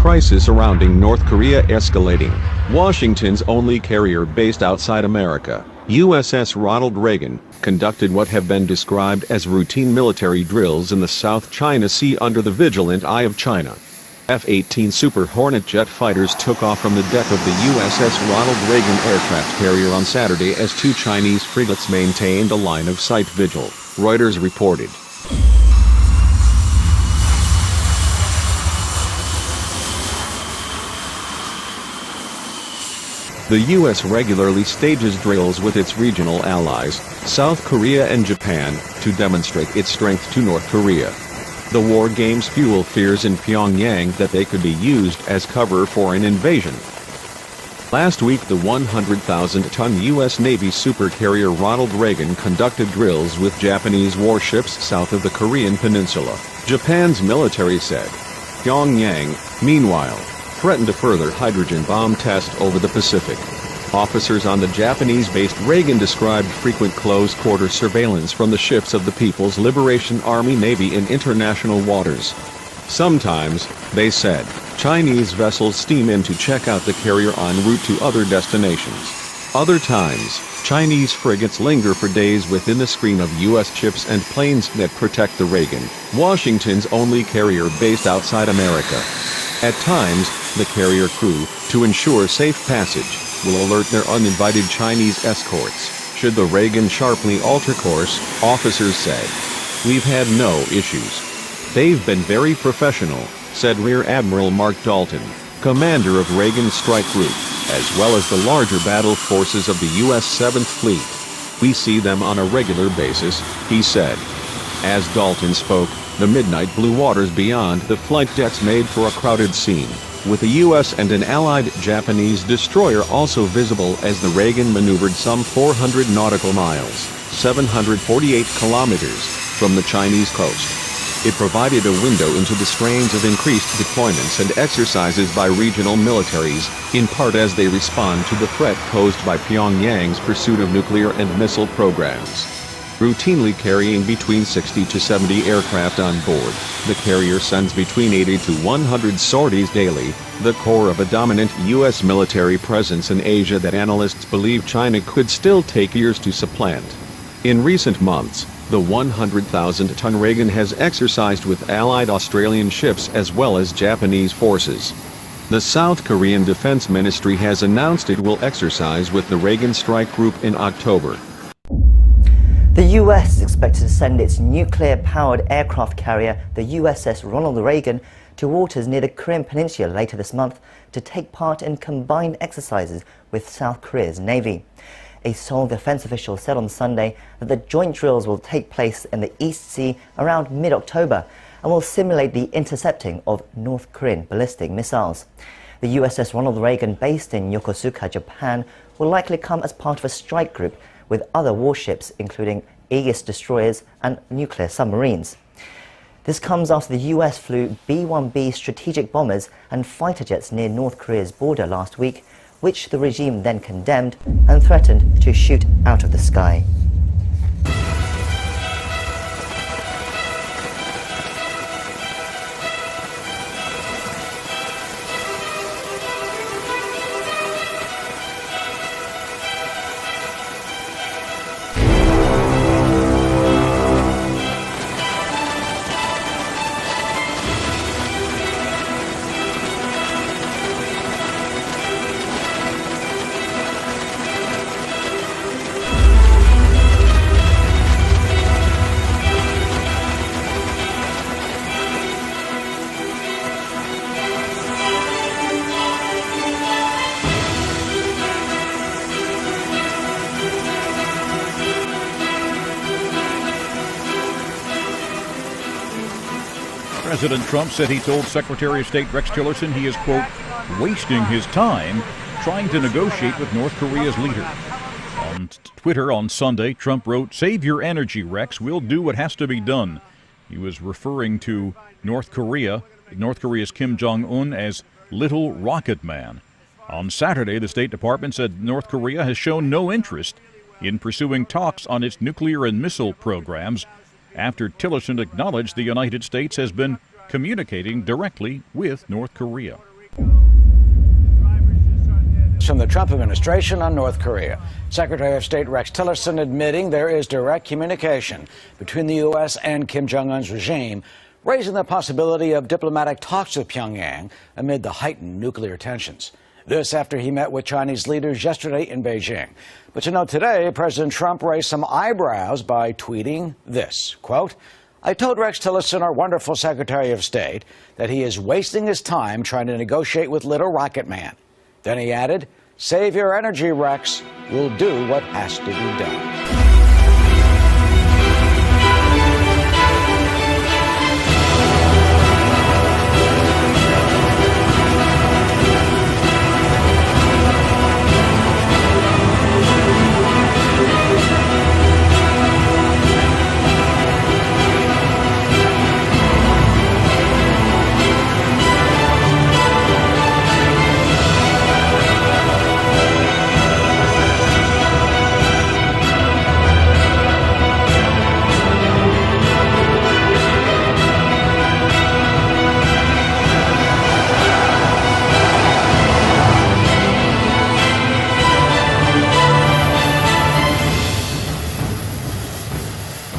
crisis surrounding North Korea escalating. Washington's only carrier based outside America, Uss Ronald Reagan, conducted what have been described as routine military drills in the South China Sea under the vigilant eye of China. F-18 Super Hornet jet fighters took off from the deck of the USS Ronald Reagan aircraft carrier on Saturday as two Chinese frigates maintained a line-of-sight vigil, Reuters reported. The U.S. regularly stages drills with its regional allies, South Korea and Japan, to demonstrate its strength to North Korea. The war games fuel fears in Pyongyang that they could be used as cover for an invasion. Last week, the 100,000-ton U.S. Navy supercarrier Ronald Reagan conducted drills with Japanese warships south of the Korean peninsula, Japan's military said. Pyongyang, meanwhile, threatened a further hydrogen bomb test over the Pacific. Officers on the Japanese-based Reagan described frequent close-quarter surveillance from the ships of the People's Liberation Army Navy in international waters. Sometimes, they said, Chinese vessels steam in to check out the carrier en route to other destinations. Other times, Chinese frigates linger for days within the screen of U.S. ships and planes that protect the Reagan, Washington's only carrier based outside America. At times, the carrier crew, to ensure safe passage, will alert their uninvited Chinese escorts, should the Reagan sharply alter course, officers said. We've had no issues. They've been very professional, said Rear Admiral Mark Dalton, commander of Reagan's strike group, as well as the larger battle forces of the U.S. 7th Fleet. We see them on a regular basis, he said. As Dalton spoke, the midnight blue waters beyond the flight decks made for a crowded scene, with a U.S. and an allied Japanese destroyer also visible as the Reagan maneuvered some 400 nautical miles, 748 kilometers, from the Chinese coast. It provided a window into the strains of increased deployments and exercises by regional militaries, in part as they respond to the threat posed by Pyongyang's pursuit of nuclear and missile programs. Routinely carrying between 60 to 70 aircraft on board, the carrier sends between 80 to 100 sorties daily, the core of a dominant U.S. military presence in Asia that analysts believe China could still take years to supplant. In recent months, the 100,000-ton Reagan has exercised with allied Australian ships as well as Japanese forces. The South Korean Defense Ministry has announced it will exercise with the Reagan Strike Group in October. The U.S. is expected to send its nuclear-powered aircraft carrier, the USS Ronald Reagan, to waters near the Korean Peninsula later this month to take part in combined exercises with South Korea's Navy. A Seoul defense official said on Sunday that the joint drills will take place in the East Sea around mid-October and will simulate the intercepting of North Korean ballistic missiles. The USS Ronald Reagan, based in Yokosuka, Japan, will likely come as part of a strike group with other warships, including Aegis destroyers and nuclear submarines. This comes after the US flew B-1B strategic bombers and fighter jets near North Korea's border last week, which the regime then condemned and threatened to shoot out of the sky. President Trump said he told Secretary of State Rex Tillerson he is, quote, wasting his time trying to negotiate with North Korea's leader. On Twitter on Sunday, Trump wrote, "Save your energy, Rex. We'll do what has to be done." He was referring to North Korea's Kim Jong-un as Little Rocket Man. On Saturday, the State Department said North Korea has shown no interest in pursuing talks on its nuclear and missile programs after Tillerson acknowledged the United States has been communicating directly with North Korea. from the Trump administration on North Korea. Secretary of State Rex Tillerson admitting there is direct communication between the U.S. and Kim Jong-un's regime, raising the possibility of diplomatic talks with Pyongyang amid the heightened nuclear tensions. This after he met with Chinese leaders yesterday in Beijing. But you know, today, President Trump raised some eyebrows by tweeting this, quote, "I told Rex Tillerson, our wonderful Secretary of State, that he is wasting his time trying to negotiate with little Rocket Man." Then he added, "Save your energy, Rex. We'll do what has to be done."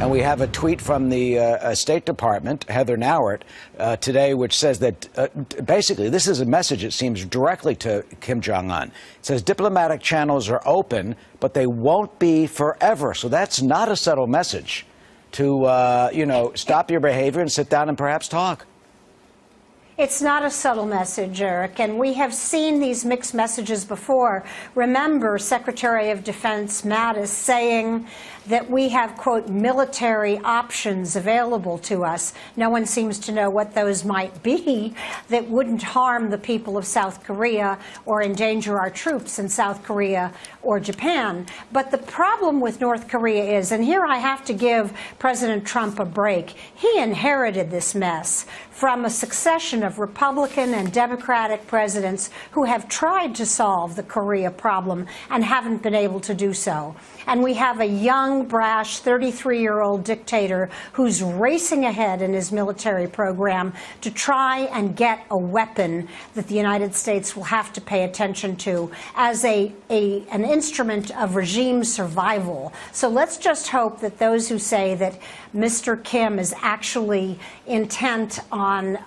And we have a tweet from the State Department, Heather Nauert, today, which says that basically this is a message, it seems, directly to Kim Jong-un. It says diplomatic channels are open, but they won't be forever. So that's not a subtle message to, stop your behavior and sit down and perhaps talk. It's not a subtle message, Eric, and we have seen these mixed messages before. Remember Secretary of Defense Mattis saying that we have, quote, military options available to us. No one seems to know what those might be that wouldn't harm the people of South Korea or endanger our troops in South Korea or Japan. But the problem with North Korea is, and here I have to give President Trump a break, he inherited this mess from a succession of Republican and Democratic presidents who have tried to solve the Korea problem and haven't been able to do so. And we have a young, brash, 33-year-old dictator who's racing ahead in his military program to try and get a weapon that the United States will have to pay attention to as an instrument of regime survival. So let's just hope that those who say that Mr. Kim is actually intent on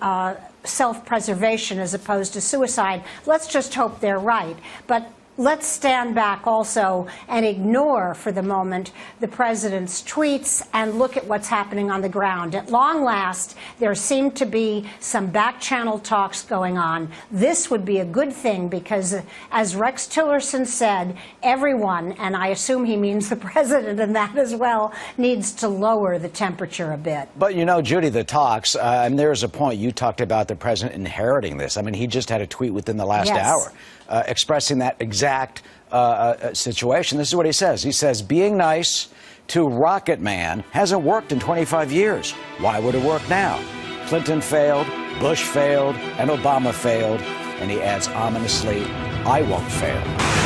self-preservation as opposed to suicide, let's just hope they're right. But let's stand back also and ignore for the moment the president's tweets and look at what's happening on the ground. At long last, there seem to be some back-channel talks going on. This would be a good thing because, as Rex Tillerson said, everyone, and I assume he means the president and that as well, needs to lower the temperature a bit. But you know, Judy, the talks, and there's a point you talked about the president inheriting this. I mean, he just had a tweet within the last hour. Expressing that exact situation. This is what he says. He says, being nice to Rocket Man hasn't worked in 25 years. Why would it work now? Clinton failed, Bush failed, and Obama failed. And he adds ominously, I won't fail.